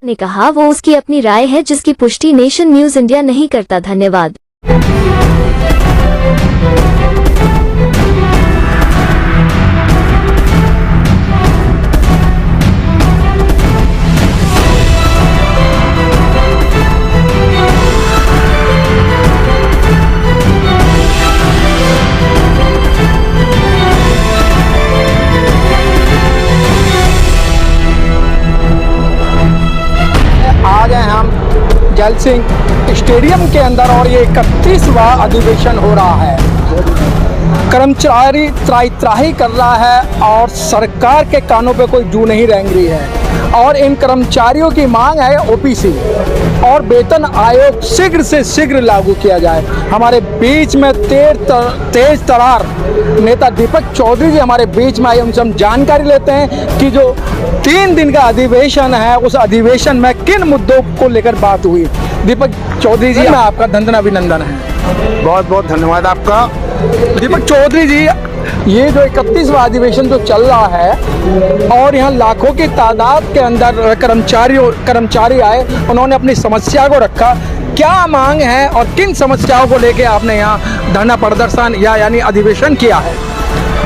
ने कहा वो उसकी अपनी राय है जिसकी पुष्टि नेशन न्यूज इंडिया नहीं करता। धन्यवाद। आज हैं हम जल सिंह स्टेडियम के अंदर और ये 31वां अधिवेशन हो रहा है। कर्मचारी त्राही कर रहा है और सरकार के कानों पे कोई जू नहीं रेंग रही है और इन कर्मचारियों की मांग है ओपीसी और वेतन आयोग शीघ्र से शीघ्र लागू किया जाए। हमारे बीच में तेज तरार नेता दीपक चौधरी जी हमारे बीच में आए, उनसे हम जानकारी लेते हैं कि जो 3 दिन का अधिवेशन है उस अधिवेशन में किन मुद्दों को लेकर बात हुई। दीपक चौधरी जी, मैं आपका धन्यवाद अभिनंदन है। बहुत बहुत धन्यवाद आपका। दीपक चौधरी जी, ये जो 31वां अधिवेशन जो चल रहा है और यहाँ लाखों की तादाद के अंदर कर्मचारी आए, उन्होंने अपनी समस्या को रखा, क्या मांग है और किन समस्याओं को लेके आपने यहाँ धरना प्रदर्शन यानी अधिवेशन किया है?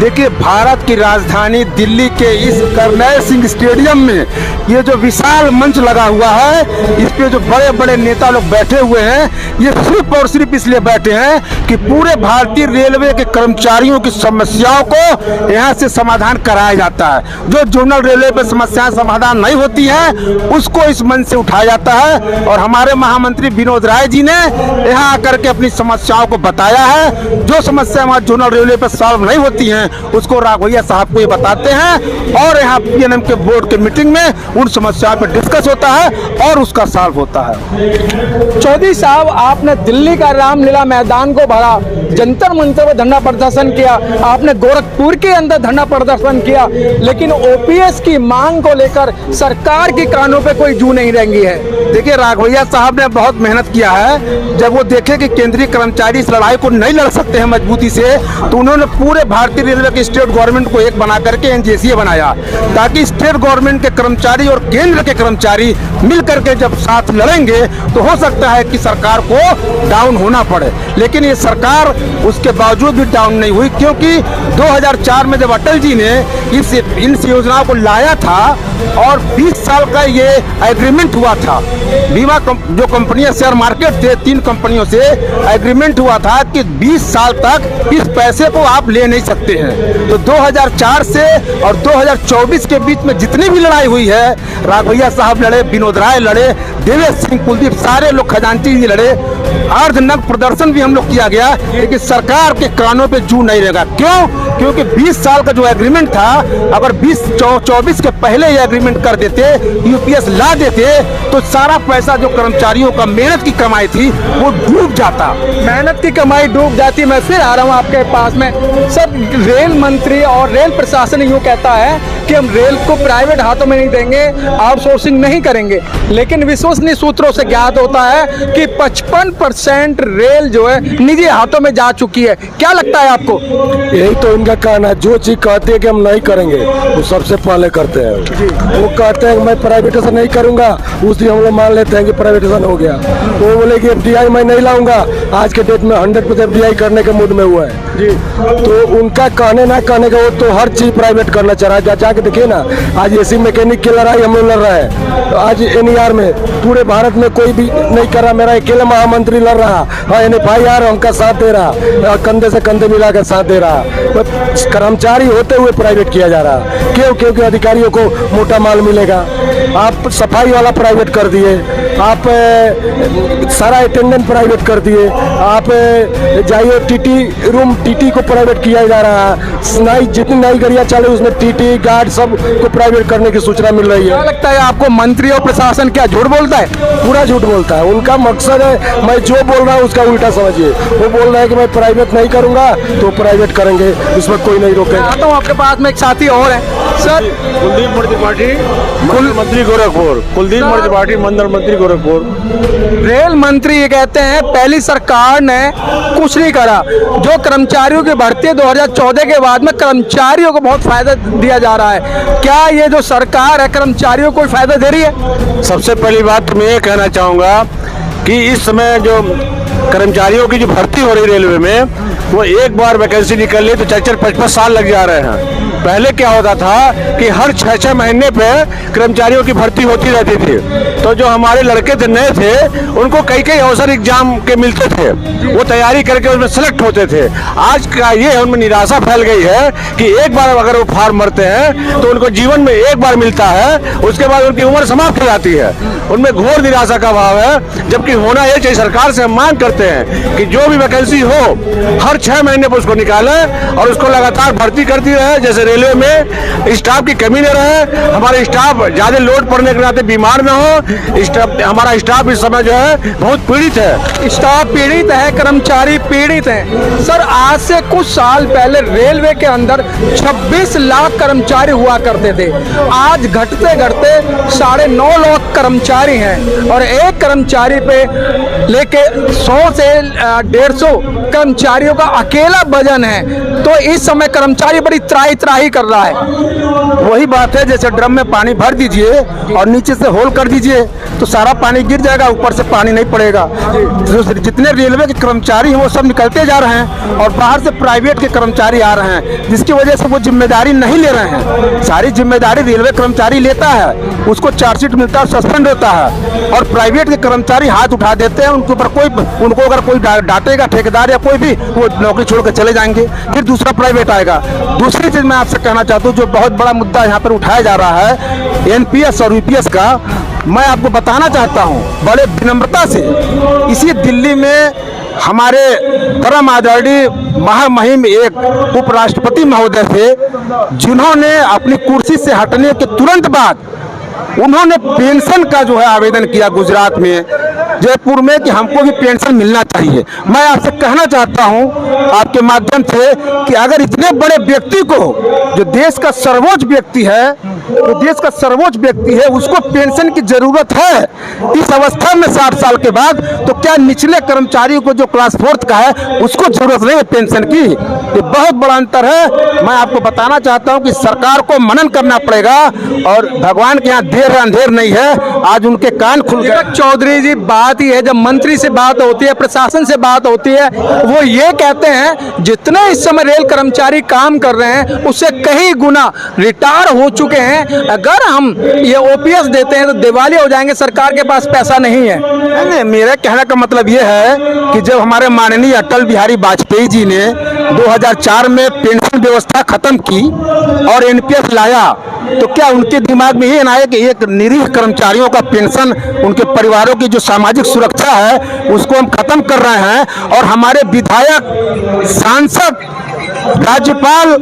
देखिए, भारत की राजधानी दिल्ली के इस करनैल सिंह स्टेडियम में ये जो विशाल मंच लगा हुआ है, इस पे जो बड़े बड़े नेता लोग बैठे हुए हैं, ये सिर्फ और सिर्फ इसलिए बैठे हैं कि पूरे भारतीय रेलवे के कर्मचारियों की समस्याओं को यहाँ से समाधान कराया जाता है। जो जोनल रेलवे पे समस्याएं समाधान नहीं होती हैं, उसको इस मंच से उठाया जाता है और हमारे महामंत्री विनोद राय जी ने यहाँ आकर के अपनी समस्याओं को बताया है। जो समस्या हमारे जोनल रेलवे पे सॉल्व नहीं होती हैं, उसको राघवैया साहब को ये बताते हैं और यहाँ पीएनएम के बोर्ड के मीटिंग में उन समस्याओं पर डिस्कस होता है और उसका सॉल्व होता है। चौधरी साहब, आपने दिल्ली का रामलीला मैदान को भरा, जंतर मंतर पर धरना प्रदर्शन किया, आपने गोरखपुर के अंदर धरना प्रदर्शन किया, लेकिन ओपीएस की मांग को लेकर सरकार के कानों पे कोई जू नहीं रेंगी है। देखिए, राघवैया साहब ने बहुत मेहनत किया है। जब वो देखे कि केंद्रीय कर्मचारी इस लड़ाई को नहीं लड़ सकते हैं मजबूती से, तो उन्होंने पूरे भारतीय रेलवे के स्टेट गवर्नमेंट को एक बना करके एनजेसीए बनाया, ताकि स्टेट गवर्नमेंट के कर्मचारी और केंद्र के कर्मचारी मिल करके जब साथ लड़ेंगे तो हो सकता है कि सरकार को डाउन होना पड़े। लेकिन ये सरकार उसके बावजूद भी डाउन नहीं हुई, क्योंकि 2004 में जब अटल जी ने इन योजनाओं को लाया था और 20 साल का ये एग्रीमेंट हुआ था, बीमा जो कंपनियां शेयर मार्केट थे 3 कंपनियों से एग्रीमेंट हुआ था कि 20 साल तक इस पैसे को आप ले नहीं सकते हैं। तो 2004 से और 2024 के बीच में जितनी भी लड़ाई हुई है, राघवैया साहब लड़े, विनोद राय लड़े, देवेश सिंह, कुलदीप, सारे लोग, खजांची जी लड़े, अर्धनग्न प्रदर्शन भी हम लोग किया गया, लेकिन सरकार के कानों पे जू नहीं रहेगा। क्यों? क्योंकि 20 साल का जो एग्रीमेंट था, अगर 2024 के पहले ये एग्रीमेंट कर देते, यूपीएस ला देते, तो सारा पैसा जो कर्मचारियों का मेहनत की कमाई थी वो डूब जाता। मेहनत की कमाई डूब जाती। मैं फिर आ रहा हूँ आपके पास में। सर, रेल मंत्री और रेल प्रशासन यूँ कहता है कि हम रेल को प्राइवेट हाथों में नहीं देंगे, आउटसोर्सिंग नहीं करेंगे, लेकिन विश्वसनीय सूत्रों से ज्ञात होता है कि 55% रेल जो है निजी हाथों में जा चुकी है। क्या लगता है आपको? यही तो इनका कहना है, जो चीज कहते हैं कि हम नहीं करेंगे वो सबसे पहले करते हैं। वो कहते हैं कि मैं प्राइवेटाइजेशन नहीं करूंगा, उस दिन हम लोग मान लेते हैं कि प्राइवेटाइजेशन हो गया। वो बोले कि एफडीआई मैं नहीं लाऊंगा, आज के डेट में 100% एफडीआई करने के मूड में हुआ है जी। तो उनका कहने ना कहने का, वो तो हर चीज प्राइवेट करना चाह रहा है। जाके देखिए ना, आज एसी मैकेनिक की लड़ाई हम लोग लड़ रहे हैं, आज एनईआर में पूरे भारत में कोई भी नहीं कर रहा, मेरा अकेला महामंत्री लड़ रहा है, एनएफआईआर उनका साथ दे रहा, कंधे से कंधे मिला कर साथ दे रहा। कर्मचारी होते हुए प्राइवेट किया जा रहा। क्यों? क्योंकि अधिकारियों को मोटा माल मिलेगा। आप सफाई वाला प्राइवेट कर दिए, आप सारा अटेंडेंट प्राइवेट कर दिए, आप जाइए टीटी रूम, टीटी को प्राइवेट किया जा रहा है। नई जितनी नई गाड़ियाँ चले उसमें टीटी गार्ड सब को प्राइवेट करने की सूचना मिल रही है। क्या लगता है आपको, मंत्री और प्रशासन क्या झूठ बोलता है? पूरा झूठ बोलता है। उनका मकसद है, मैं जो बोल रहा हूँ उसका उल्टा समझिए। वो बोल रहा है कि मैं प्राइवेट नहीं करूँगा तो प्राइवेट करेंगे, इसमें कोई नहीं रोकेगा। आता हूँ आपके पास में एक साथी और है सर, कुलदीप त्रिपाठी, मंत्री गोरखपुर। कुलदीप त्रिपाठी, मंडल मंत्री गोरखपुर। रेल मंत्री ये कहते हैं पहली सरकार ने कुछ नहीं करा। जो कर्मचारियों की भर्ती 2014 के बाद में कर्मचारियों को बहुत फायदा दिया जा रहा है, है। क्या ये जो सरकार है कर्मचारियों को फायदा दे रही है? सबसे पहली बात तो मैं ये कहना चाहूँगा कि इस समय जो कर्मचारियों की जो भर्ती हो रही रेलवे में, वो एक बार वैकेंसी निकल ली तो 4-5 साल लग जा रहे हैं। पहले क्या होता था कि हर 6-6 महीने पे कर्मचारियों की भर्ती होती रहती थी, तो जो हमारे लड़के थे नए थे उनको कई अवसर एग्जाम के मिलते थे, वो तैयारी करके उसमें सेलेक्ट होते थे। आज का ये उनमें निराशा फैल गई है कि एक बार अगर वो फॉर्म भरते हैं तो उनको जीवन में एक बार मिलता है, उसके बाद उनकी उम्र समाप्त हो जाती है। उनमें घोर निराशा का भाव है, जबकि होना ये चाहिए। सरकार से हम मांग करते हैं कि जो भी वैकेंसी हो हर 6 महीने पर उसको निकाले और उसको लगातार भर्ती करती रहे। जैसे रेलवे में स्टाफ की कमी न रहे, हमारे स्टाफ ज्यादा लोड पड़ने के नाते बीमार न हो। हमारा स्टाफ इस समय जो है बहुत पीड़ित है। स्टाफ पीड़ित है, कर्मचारी पीड़ित हैं। सर, आज से कुछ साल पहले रेलवे के अंदर 26 लाख कर्मचारी हुआ करते थे, आज घटते घटते 9.5 लाख कर्मचारी हैं और एक कर्मचारी पे लेके 100 से 150 कर्मचारियों का अकेला वजन है। तो इस समय कर्मचारी बड़ी त्राही कर रहा है। वही बात है, जैसे ड्रम में पानी भर दीजिए और नीचे से होल कर दीजिए तो सारा पानी गिर जाएगा, ऊपर से पानी नहीं पड़ेगा। जितने रेलवे के कर्मचारी हैं वो सब निकलते जा रहे हैं और बाहर से प्राइवेट के कर्मचारी आ रहे हैं, जिसकी वजह से वो जिम्मेदारी नहीं ले रहे हैं। सारी जिम्मेदारी रेलवे कर्मचारी लेता है, उसको चार्जशीट मिलता है, सस्पेंड होता है, और प्राइवेट के कर्मचारी हाथ उठा देते हैं। उनके ऊपर उनको अगर कोई डांटेगा, ठेकेदार या कोई भी, वो नौकरी छोड़ कर चले जाएंगे, फिर दूसरा प्राइवेट आएगा। दूसरी चीज मैं आपसे कहना चाहता हूँ, जो बहुत बड़ा मुद्दा यहाँ पर उठाया जा रहा है एनपीएस और यूपीएस का, मैं आपको बताना चाहता हूँ बड़े विनम्रता से। इसी दिल्ली में हमारे परम आदरणीय महामहिम एक उपराष्ट्रपति महोदय थे, जिन्होंने अपनी कुर्सी से हटने के तुरंत बाद उन्होंने पेंशन का जो है आवेदन किया गुजरात में, जयपुर में, कि हमको भी पेंशन मिलना चाहिए। मैं आपसे कहना चाहता हूं आपके माध्यम से कि अगर इतने बड़े व्यक्ति को, जो देश का सर्वोच्च व्यक्ति है, जो देश का सर्वोच्च व्यक्ति है, उसको पेंशन की जरूरत है इस अवस्था में 60 साल के बाद, तो क्या निचले कर्मचारियों को जो क्लास 4 का है उसको जरूरत नहीं है पेंशन की? ये बहुत बड़ा अंतर है। मैं आपको बताना चाहता हूं कि सरकार को मनन करना पड़ेगा और भगवान के यहाँ देर अंधेर नहीं है। आज उनके कान खुल गए। चौधरी जी, बात ही है, जब मंत्री से बात होती है, प्रशासन से बात होती है, वो ये कहते हैं जितने इस समय रेल कर्मचारी काम कर रहे हैं उससे कई गुना रिटायर हो चुके हैं। अगर हम ये ओपीएस देते हैं तो दिवालिया हो जाएंगे, सरकार के पास पैसा नहीं है। नहीं, मेरा कहने का मतलब ये है कि जब हमारे माननीय अटल बिहारी वाजपेयी जी ने 2004 में पेंशन व्यवस्था खत्म की और एनपीएस लाया, तो क्या उनके दिमाग में ये ना आया कि एक निरीह कर्मचारियों का पेंशन, उनके परिवारों की जो सामाजिक सुरक्षा है उसको हम खत्म कर रहे हैं, और हमारे विधायक, सांसद, राज्यपाल,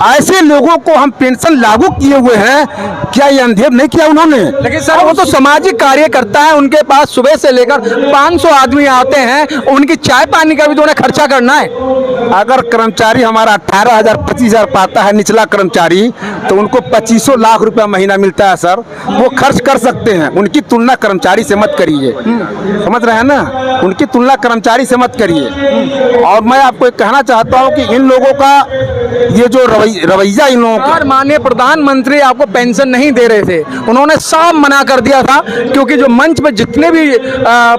ऐसे लोगों को हम पेंशन लागू किए हुए हैं? क्या ये अंधेर नहीं किया उन्होंने? लेकिन सर, वो तो सामाजिक कार्यकर्ता है, उनके पास सुबह से लेकर 500 आदमी आते हैं, उनकी चाय पानी का भी तो उन्हें खर्चा करना है। अगर कर्मचारी हमारा 18,000 25,000 पाता है निचला कर्मचारी, तो उनको 2500 लाख रुपया महीना मिलता है सर, वो खर्च कर सकते हैं। उनकी तुलना कर्मचारी से मत करिए, समझ रहे हैं ना? उनकी तुलना कर्मचारी से मत करिए। और मैं आपको कहना चाहता हूँ कि इन लोगों का ये जो रवैया इन लोगों का, माननीय प्रधानमंत्री आपको पेंशन नहीं दे रहे थे, उन्होंने साफ मना कर दिया था, क्योंकि जो मंच पे जितने भी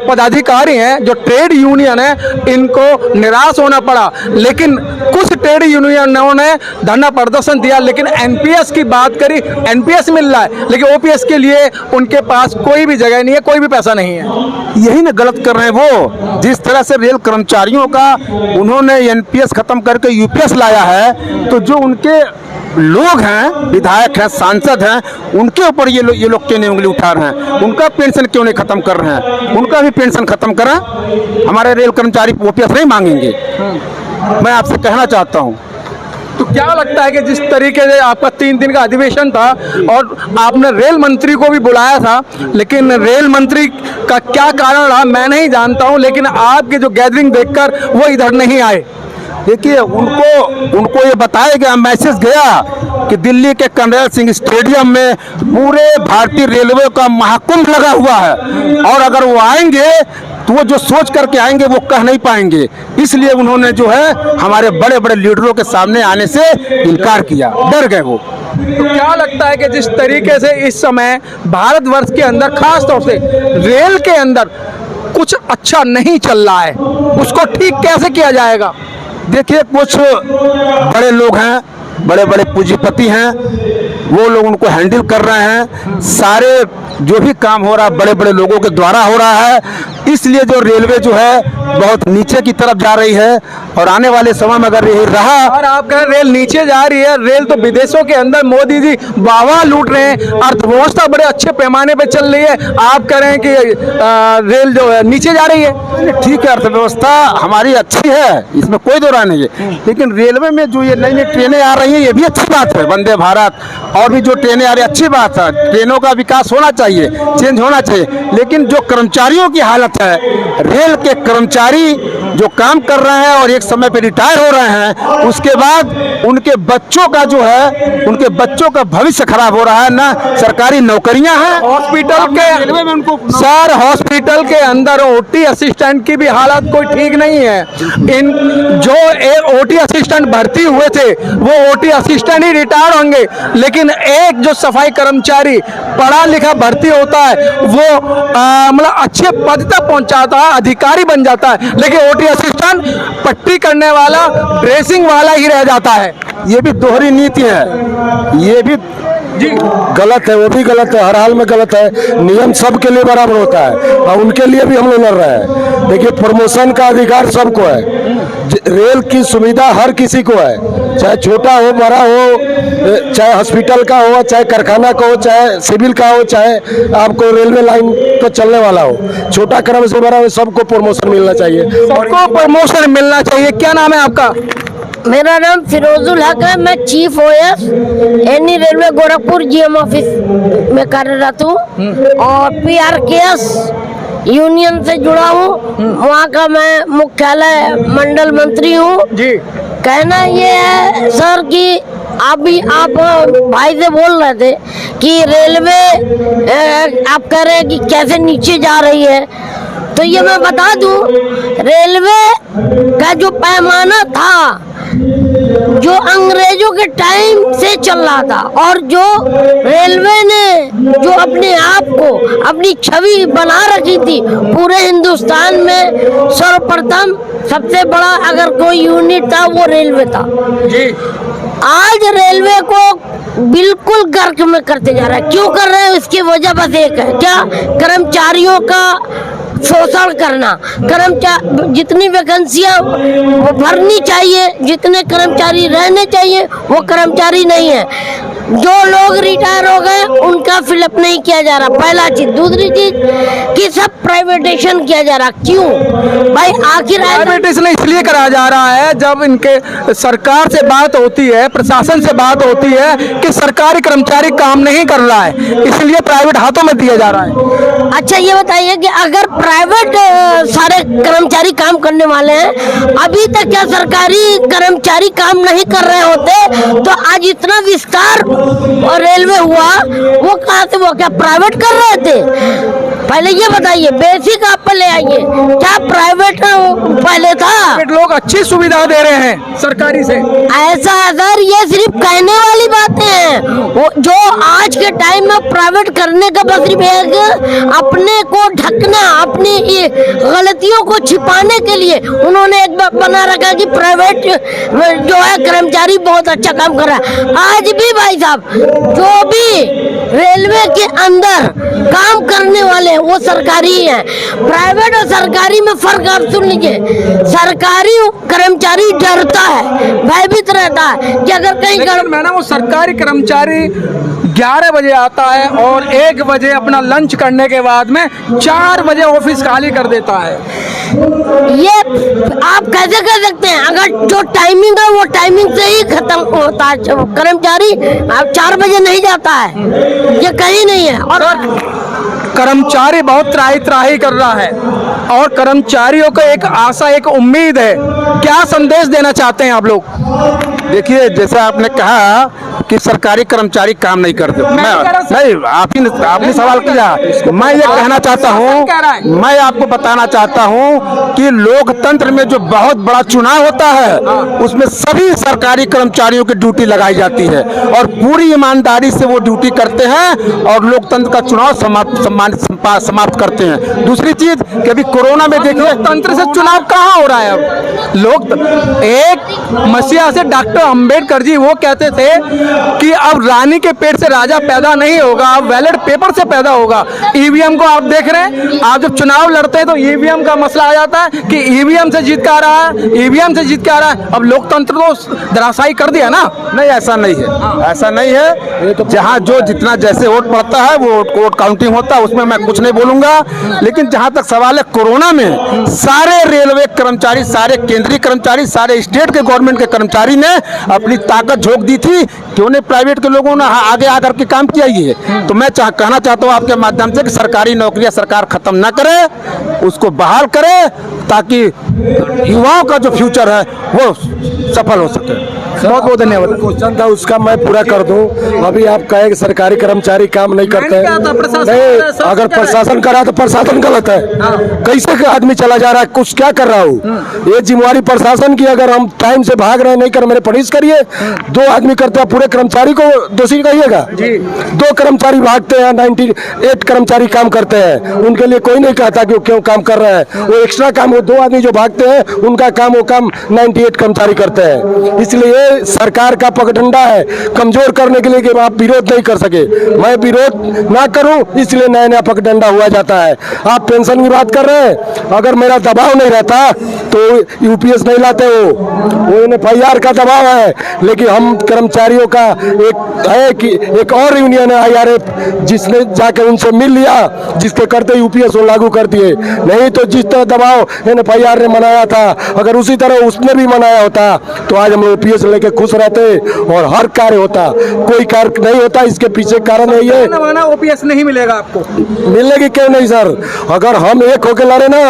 पदाधिकारी हैं, जो ट्रेड यूनियन है, इनको निराश होना पड़ा। लेकिन कुछ ट्रेड यूनियनों ने धरना प्रदर्शन दिया, लेकिन एनपीएस की बात करी, एनपीएस मिल रहा है, लेकिन ओपीएस के लिए उनके पास कोई भी जगह नहीं है, कोई भी पैसा नहीं है। यही ना गलत कर रहे हैं वो। जिस तरह से रेल कर्मचारियों का उन्होंने एनपीएस खत्म करके यूपीएस लाया है, तो जो उनके लोग हैं, विधायक हैं, सांसद हैं, उनके ऊपर ये लोग क्यों नहीं उंगली उठा रहे हैं? उनका पेंशन क्यों नहीं खत्म कर रहे हैं? उनका भी पेंशन खत्म करें। हमारे रेल कर्मचारी ओपीएस नहीं मांगेंगे। मैं आपसे कहना चाहता हूँ। तो क्या लगता है कि जिस तरीके से आपका 3 दिन का अधिवेशन था और आपने रेल मंत्री को भी बुलाया था, लेकिन रेल मंत्री का क्या कारण रहा मैं नहीं जानता हूं, लेकिन आपके जो गैदरिंग देखकर वो इधर नहीं आए। देखिए, उनको ये बताया गया, मैसेज गया कि दिल्ली के कर्नल सिंह स्टेडियम में पूरे भारतीय रेलवे का महाकुंभ लगा हुआ है, और अगर वो आएंगे तो वो जो सोच करके आएंगे वो कह नहीं पाएंगे। इसलिए उन्होंने जो है हमारे बड़े बड़े लीडरों के सामने आने से इनकार किया, डर गए वो। तो क्या लगता है कि जिस तरीके से इस समय भारतवर्ष के अंदर खास तौर से रेल के अंदर कुछ अच्छा नहीं चल रहा है, उसको ठीक कैसे किया जाएगा? देखिए, कुछ बड़े लोग हैं, बड़े बड़े पूंजीपति हैं, वो लोग उनको हैंडल कर रहे हैं। सारे जो भी काम हो रहा है बड़े बड़े लोगों के द्वारा हो रहा है, इसलिए जो रेलवे जो है बहुत नीचे की तरफ जा रही है। और आने वाले समय में अगर यही रहा, और आप कह रहे हैं रेल नीचे जा रही है, रेल तो विदेशों के अंदर मोदी जी वाह लूट रहे हैं, अर्थव्यवस्था बड़े अच्छे पैमाने पे चल रही है, आप कह रहे हैं कि रेल जो है नीचे जा रही है। ठीक है, अर्थव्यवस्था हमारी अच्छी है, इसमें कोई दो राय नहीं है, लेकिन रेलवे में जो ये नई नई ट्रेनें आ रही हैं ये भी अच्छी बात है। वंदे भारत और भी जो ट्रेनें आ रही है अच्छी बात है, ट्रेनों का विकास होना चाहिए, चेंज होना चाहिए। लेकिन जो कर्मचारियों की हालत है, रेल के कर्मचारी जो काम कर रहे हैं और एक समय पे रिटायर हो रहे हैं, उसके बाद उनके बच्चों का जो है, उनके बच्चों का भविष्य खराब हो रहा है। ना सरकारी नौकरियां हैं, हॉस्पिटल के रेलवे में उनको सर, हॉस्पिटल के अंदर ओटी असिस्टेंट की भी हालत कोई ठीक नहीं है। इन जो ओटी असिस्टेंट भर्ती हुए थे वो ओटी असिस्टेंट ही रिटायर होंगे, लेकिन एक जो सफाई कर्मचारी पढ़ा लिखा भर्ती होता है वो मतलब अच्छे पद तक पहुंचाता है, अधिकारी बन जाता है, लेकिन ओटी असिस्टेंट पट्टी करने वाला, ड्रेसिंग वाला ही रह जाता है। ये भी दोहरी नीति है, ये भी गलत है, वो भी गलत है, हर हाल में गलत है। नियम सबके लिए बराबर होता है और उनके लिए भी हम लोग लड़ रहे हैं। देखिए, प्रमोशन का अधिकार सबको है, रेल की सुविधा हर किसी को है, चाहे छोटा हो बड़ा हो, चाहे हॉस्पिटल का हो, चाहे कारखाना का हो, चाहे सिविल का हो, चाहे आपको रेलवे लाइन तो चलने वाला हो, छोटा क्रम से बड़ा हो, सबको प्रमोशन मिलना चाहिए। सबको प्रमोशन मिलना चाहिए। क्या नाम है आपका? मेरा नाम फिरोजुल हक है, मैं chief OS any railway Gorakhpur GM office में कार्यरत हूँ और पीआरकेएस यूनियन से जुड़ा हूँ, वहाँ का मैं मुख्यालय मंडल मंत्री हूँ जी। कहना ये है सर कि आप भाई से बोल रहे थे कि रेलवे आप कह रहे हैं कि कैसे नीचे जा रही है, तो ये मैं बता दूं, रेलवे का जो पैमाना था जो अंग्रेजों के टाइम से चल रहा था और जो रेलवे ने जो अपने आप को अपनी छवि बना रखी थी पूरे हिंदुस्तान में, सर्वप्रथम सबसे बड़ा अगर कोई यूनिट था वो रेलवे था जी। आज रेलवे को बिल्कुल गर्क में करते जा रहा है। क्यों कर रहे हैं? इसकी वजह बस एक है, क्या? कर्मचारियों का शोषण करना। जितनी वैकेंसियां भरनी चाहिए, जितने कर्मचारी रहने चाहिए वो कर्मचारी नहीं है। जो लोग रिटायर हो गए उनका फिलअप नहीं किया जा रहा, पहला चीज। दूसरी चीज कि सब प्राइवेटेशन किया जा रहा। क्यों भाई? आखिर प्राइवेटेशन इसलिए करा जा रहा है जब इनके सरकार से बात होती है, प्रशासन से बात होती है कि सरकारी कर्मचारी काम नहीं कर रहा है, इसलिए प्राइवेट हाथों में दिया जा रहा है। अच्छा ये बताइए कि अगर प्राइवेट सारे कर्मचारी काम करने वाले हैं, अभी तक क्या सरकारी कर्मचारी काम नहीं कर रहे होते तो आज इतना विस्तार और रेलवे हुआ, वो कहाँ से? वो क्या प्राइवेट कर रहे थे? पहले ये बताइए, बेसिक आप ले आइए, क्या प्राइवेट पहले था? लोग अच्छी सुविधा दे रहे हैं सरकारी से। ऐसा सर, ये सिर्फ कहने वाली बातें हैं। वो जो आज के टाइम में प्राइवेट करने का बस सिर्फ एक अपने को ढकना, अपनी गलतियों को छिपाने के लिए उन्होंने एक बना रखा कि प्राइवेट जो है कर्मचारी बहुत अच्छा काम कर रहा है। आज भी भाई साहब जो भी रेलवे के अंदर काम करने वाले वो सरकारी हैं। प्राइवेट और सरकारी में फर्क आप सुन लीजिए। सरकारी कर्मचारी डरता है, भयभीत रहता है कि अगर कहीं मैडम वो सरकारी कर्मचारी 11 बजे आता है और 1 बजे अपना लंच करने के बाद में 4 बजे ऑफिस खाली कर देता है। ये आप कैसे कर सकते हैं? अगर जो टाइमिंग है वो टाइमिंग से ही खत्म होता है। कर्मचारी आप 4 बजे नहीं जाता है, ये कहीं नहीं है। और कर्मचारी बहुत त्राही कर रहा है और कर्मचारियों को एक आशा, एक उम्मीद है। क्या संदेश देना चाहते हैं आप लोग? देखिए, जैसा आपने कहा कि सरकारी कर्मचारी काम नहीं करते। नहीं कह रहा सर। नहीं, आपने सवाल किया। मैं ये कहना चाहता हूँ, मैं आपको बताना चाहता हूँ कि लोकतंत्र में जो बहुत बड़ा चुनाव होता है उसमें सभी सरकारी कर्मचारियों की ड्यूटी लगाई जाती है और पूरी ईमानदारी से वो ड्यूटी करते हैं और लोकतंत्र का चुनाव समाप्त करते हैं। दूसरी चीज कि अभी कोरोना में देखिए, तंत्र से चुनाव कहाँ हो रहा है अब? लोग एक मसीहा से डॉक्टर अंबेडकर जी वो कहते थे कि अब रानी के पेट से राजा पैदा नहीं होगा, अब बैलेट पेपर से पैदा होगा। ईवीएम को आप देख रहे हैं, आप जब चुनाव लड़ते हैं तो ईवीएम का मसला आ जाता है कि ईवीएम से जीत के आ रहा है, ईवीएम से जीत के आ रहा है। अब लोकतंत्र तो धराशायी कर दिया ना। नहीं, ऐसा नहीं है, ऐसा नहीं है। जहाँ जो जितना जैसे वोट पड़ता है वो वोट काउंटिंग होता है, उसमें मैं कुछ नहीं बोलूंगा। लेकिन जहाँ तक सवाल है, कोरोना में सारे रेलवे कर्मचारी, सारे केंद्रीय कर्मचारी, सारे स्टेट के गवर्नमेंट के कर्मचारी ने अपनी ताकत झोंक दी थी। क्यों नहीं प्राइवेट के लोगों ने आगे आकर के काम किया ये? तो मैं कहना चाहता हूँ आपके माध्यम से कि सरकारी नौकरियां सरकार खत्म ना करे, उसको बहाल करे ताकि युवाओं का जो फ्यूचर है वो सफल हो सके। बहुत बहुत धन्यवाद। क्वेश्चन था उसका मैं पूरा कर दूं। अभी आप कहे कि सरकारी कर्मचारी काम नहीं करते हैं। मैंने कहा था प्रशासन नहीं, अगर प्रशासन करा तो प्रशासन गलत है। कैसे का आदमी चला जा रहा है, कुछ क्या कर रहा हूँ? ये जिम्मेवारी प्रशासन की। अगर हम टाइम से भाग रहे नहीं कर, मेरे पुलिस करिए। 2 आदमी करते हैं, पूरे कर्मचारी को दोषी कहिएगा? 2 कर्मचारी भागते हैं, 98 कर्मचारी काम करते हैं, उनके लिए कोई नहीं कहता कि वो क्यों काम कर रहे हैं। वो एक्स्ट्रा काम, वो 2 आदमी जो भागते हैं उनका काम, वो काम 98 कर्मचारी करते हैं। इसलिए सरकार का पगडंडा है कमजोर करने के लिए कि आप विरोध नहीं कर सके। मैं विरोध ना करूं इसलिए नया नया पगडंडा हुआ जाता है। आप पेंशन की बात कर रहे हैं, अगर मेरा दबाव नहीं रहता तो यूपीएस नहीं लाते। वो एफआईआर का दबाव है। लेकिन हम कर्मचारियों का एक है कि एक और यूनियन है IRF, जिसने जाकर उनसे मिल लिया, जिसके करते यूपीएस वो लागू कर दिए। नहीं तो जिस तरह दबाव एफआईआर ने मनाया था, अगर उसी तरह उसने भी मनाया होता तो आज हम यूपीएस लेके खुश रहते और हर कार्य होता। कोई कार्य नहीं होता, इसके पीछे कारण है ये। ओपीएस नहीं मिलेगा आपको। मिलेगी क्यों नहीं सर? अगर हम एक होकर लड़े ना,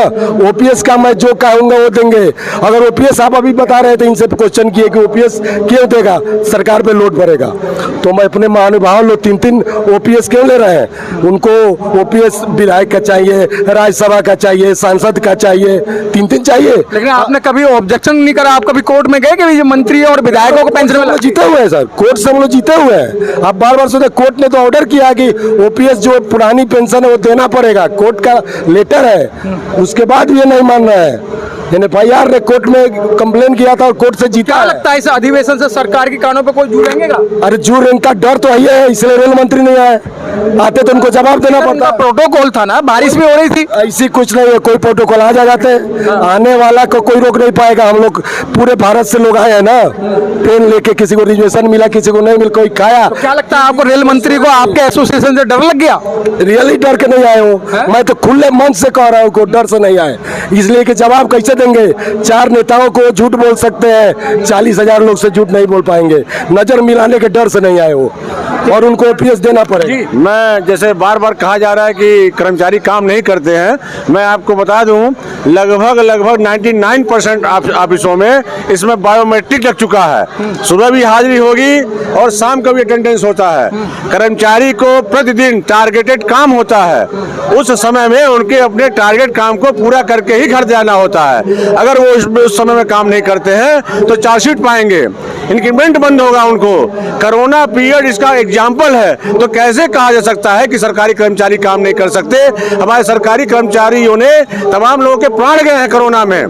ओपीएस का मैं जो कहूंगा वो देंगे। अगर ओपीएस आप अभी बता रहे थे, इनसे क्वेश्चन किए कि ओपीएस क्यों देगा, सरकार पे लोड पड़ेगा, तो मैं अपने महानुभाव लोग 3-3 ओपीएस क्यों ले रहे हैं? उनको ओपीएस विधायक का चाहिए, राज्यसभा का चाहिए, सांसद का चाहिए, 3-3 चाहिए। लेकिन आपने कभी ऑब्जेक्शन नहीं करा? आप कभी कोर्ट में गए कि मंत्री और विधायकों को पेंशन मिला? जीते हुए हैं सर, कोर्ट से हम लोग जीते हुए हैं। आप बार सोचते, कोर्ट ने तो ऑर्डर किया कि ओपीएस जो पुरानी पेंशन है वो देना पड़ेगा, कोर्ट का लेटर है, उसके बाद भी ये नहीं मान रहा है। एफआईआर ने कोर्ट में कंप्लेन किया था और कोर्ट से जीता है। लगता है इस अधिवेशन से सरकार के कानों पे कोई जुड़ेंगेगा? अरे जुड़ इनका डर तो है, इसलिए रेल मंत्री नहीं आए। आते तो उनको जवाब देना पड़ता। प्रोटोकॉल था ना, बारिश भी हो रही थी। ऐसी कुछ नहीं है, कोई प्रोटोकॉल आ जाते हैं, आने वाला को कोई रोक नहीं पाएगा। हम लोग पूरे भारत से लोग आए हैं ना, ट्रेन लेके, किसी को रिजर्वेशन मिला, किसी को नहीं मिला, कोई खाया। तो क्या लगता है आपको रेल मंत्री को आपके एसोसिएशन से डर लग गया? रियली डर के नहीं आए हूँ, मैं तो खुले मन से कह रहा हूँ को डर से नहीं आए। इसलिए कि जवाब कैसे देंगे? 4 नेताओं को झूठ बोल सकते हैं, 40,000 लोग से झूठ नहीं बोल पाएंगे। नजर मिलाने के डर से नहीं आए वो, और उनको ओपीएस देना पड़ेगा। मैं जैसे बार बार कहा जा रहा है कि कर्मचारी काम नहीं करते हैं, मैं आपको बता दूं लगभग 99% ऑफिसों में इसमें बायोमेट्रिक लग चुका है। सुबह भी हाजिरी होगी और शाम का भी अटेंडेंस होता है। कर्मचारी को प्रतिदिन टारगेटेड काम होता है, उस समय में उनके अपने टारगेट काम को पूरा करके ही घर जाना होता है। अगर वो उस समय में काम नहीं करते हैं तो चार्जशीट पाएंगे, इंक्रीमेंट बंद होगा उनको। कोरोना पीरियड इसका एग्जाम्पल है। तो कैसे कहा जा सकता है कि सरकारी कर्मचारी काम नहीं कर सकते? हमारे सरकारी कर्मचारियों ने तमाम लोगों के प्राण गए हैं कोरोना में,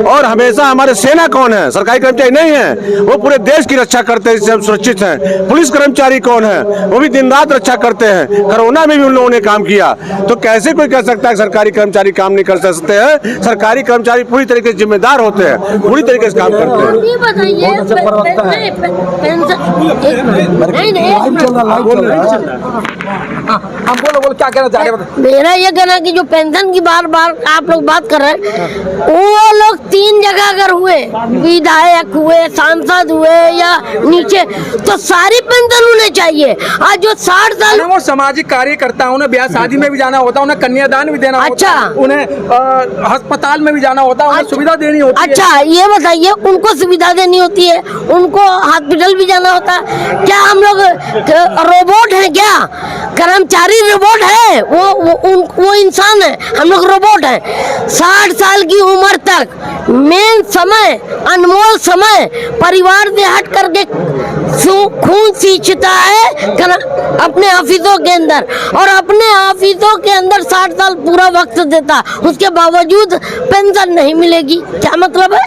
और हमेशा हमारे सेना कौन है? सरकारी कर्मचारी नहीं है, वो पूरे देश की रक्षा करते हैं, इससे हम सुरक्षित हैं। पुलिस कर्मचारी कौन है? वो भी दिन रात रक्षा करते हैं। कोरोना में भी उन लोगों ने काम किया। तो कैसे कोई कह सकता है कि सरकारी कर्मचारी काम नहीं कर सकते हैं? सरकारी कर्मचारी पूरी तरीके से जिम्मेदार होते हैं, पूरी तरीके से काम करते हैं। ये बताइए, हम बोलो क्या कहना चाह रहे हैं? मेरा ये कहना कि जो पेंशन की बार बार आप लोग बात कर रहे हैं, वो लोग 3 जगह अगर हुए, विधायक हुए, सांसद हुए या नीचे, तो सारी पेंशन पेंशन उन्हें चाहिए। आज जो 60 साल वो सामाजिक कार्य करता है, उन्हें ब्याह शादी में भी जाना होता है, उन्हें कन्यादान भी देना होता है, उन्हें अस्पताल में भी जाना होता है, उन्हें सुविधा देनी होती है। अच्छा ये बताइए, उनको सुविधा देनी होती है, उनको हॉस्पिटल भी जाना होता है। क्या हम लोग रोबोट हैं क्या? कर्मचारी रोबोट है? वो इंसान है, हम लोग रोबोट हैं। 60 साल की उम्र तक मेन समय, अनमोल समय परिवार से हट करके खून सींचता है अपने ऑफिसों के अंदर, और अपने ऑफिसों के अंदर 60 साल पूरा वक्त देता, उसके बावजूद पेंशन नहीं मिलेगी। क्या मतलब है?